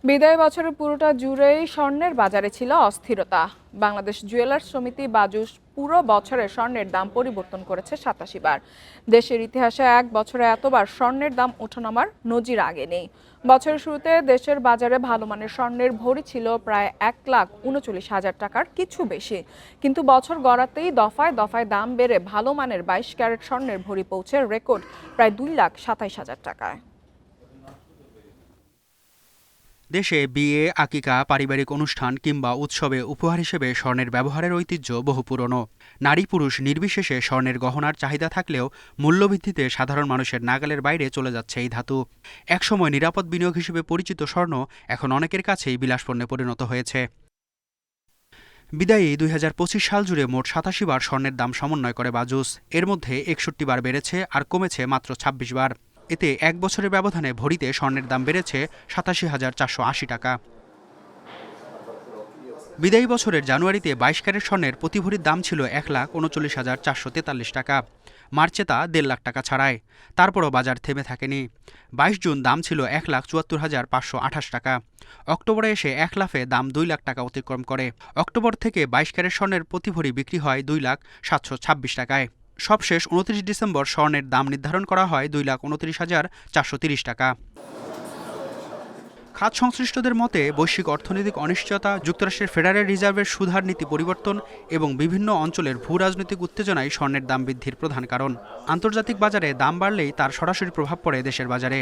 বিদায় বছরের পুরোটা জুড়েই স্বর্ণের বাজারে ছিল অস্থিরতা। বাংলাদেশ জুয়েলার্স সমিতি বাজুস পুরো বছরে স্বর্ণের দাম পরিবর্তন করেছে ৮৭ বার। দেশের ইতিহাসে এক বছরে এতবার স্বর্ণের দাম ওঠানামার নজির আগে নেই। বছরের শুরুতে দেশের বাজারে ভালো মানের স্বর্ণের ভরি ছিল প্রায় ১,৩৯,০০০ টাকার কিছু বেশি, কিন্তু বছর গড়াতেই দফায় দফায় দাম বেড়ে ভালো মানের ২২ ক্যারেট স্বর্ণের ভরি পৌঁছে রেকর্ড প্রায় ২,২৭,০০০ টাকায়। দেশে বিয়ে, আকিকা, পারিবারিক অনুষ্ঠান কিংবা উৎসবে উপহার হিসেবে স্বর্ণের ব্যবহারের ঐতিহ্য বহু পুরনো। নারী পুরুষ নির্বিশেষে স্বর্ণের গহনার চাহিদা থাকলেও মূল্যবৃদ্ধিতে সাধারণ মানুষের নাগালের বাইরে চলে যাচ্ছে এই ধাতু। একসময় নিরাপদ বিনিয়োগ হিসেবে পরিচিত স্বর্ণ এখন অনেকের কাছেই বিলাসপণ্যে পরিণত হয়েছে। বিদায়ী ২০২৫ সাল জুড়ে মোট ৮৭ বার স্বর্ণের দাম সমন্বয় করে বাজুস। এর মধ্যে ৬১ বার বেড়েছে আর কমেছে মাত্র ২৬ বার। এতে এক বছরের ব্যবধানে ভরিতে স্বর্ণের দাম বেড়েছে ৮৭,৪৮০ টাকা। বিদায়ী বছরের জানুয়ারিতে ২২ ক্যারেট স্বর্ণের প্রতি ভরির দাম ছিল ১,৩৯,৪৪৩ টাকা। মার্চে তা ১.৫ লাখ টাকা ছাড়ায়। তারপরও বাজার থেমে থাকেনি। ২২ জুন দাম ছিল ১,৭৪,৫২৮ টাকা। অক্টোবরে এসে এক লাফে দাম ২ লাখ টাকা অতিক্রম করে। অক্টোবর থেকে ২২ ক্যারেট স্বর্ণের প্রতি ভরি বিক্রি হয় ২,৭২৬ টাকায়। সবশেষ ২৯ ডিসেম্বর স্বর্ণের দাম নির্ধারণ করা হয় ২,২৯,৪৩০ টাকা। খাত সংশ্লিষ্টদের মতে বৈশ্বিক অর্থনৈতিক অনিশ্চয়তা, যুক্তরাষ্ট্রের ফেডারেল রিজার্ভের সুদহার নীতি পরিবর্তন এবং বিভিন্ন অঞ্চলের ভূ রাজনৈতিক উত্তেজনাই স্বর্ণের দাম বৃদ্ধির প্রধান কারণ। আন্তর্জাতিক বাজারে দাম বাড়লেই তার সরাসরি প্রভাব পড়ে দেশের বাজারে।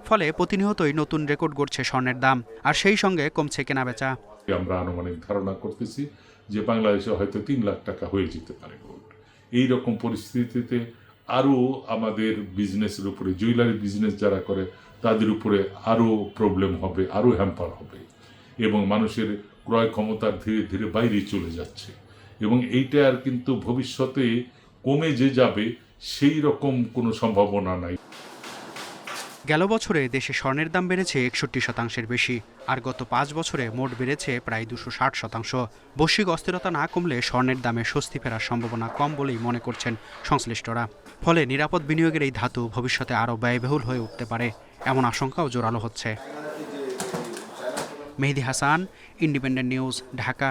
ফলে প্রতিনিয়তই নতুন রেকর্ড গড়ছে স্বর্ণের দাম, আর সেই সঙ্গে কমছে কেনাবেচা। আমরা আনুমানিক ধারণা করতেছি যে বাংলাদেশে হয়তো ৩ লাখ টাকা হয়ে যেতে পারে গোল্ড। এই রকম পরিস্থিতিতে আরও আমাদের বিজনেসের উপরে, জুয়েলারি বিজনেস যারা করে তাদের উপরে আরও প্রবলেম হবে, আরও হ্যাম্পার হবে এবং মানুষের ক্রয় ক্ষমতার ধীরে ধীরে বাইরে চলে যাচ্ছে এবং এইটা আর কিন্তু ভবিষ্যতে কমে যে যাবে সেই রকম কোনো সম্ভাবনা নাই। গেল বছরে দেশে স্বর্ণের দাম বেড়েছে ৬১% বেশি, আর গত ৫ বছরে মোট বেড়েছে প্রায় ২৬০%। বৈশ্বিক অস্থিরতা না কমলে স্বর্ণের দামে স্বস্তি ফেরার সম্ভাবনা কম বলেই মনে করছেন সংশ্লিষ্টরা। ফলে নিরাপদ বিনিয়োগের এই ধাতু ভবিষ্যতে আরও ব্যয়বহুল হয়ে উঠতে পারে, এমন আশঙ্কাও জোরালো হচ্ছে। মেহেদী হাসান, ইন্ডিপেন্ডেন্ট নিউজ, ঢাকা।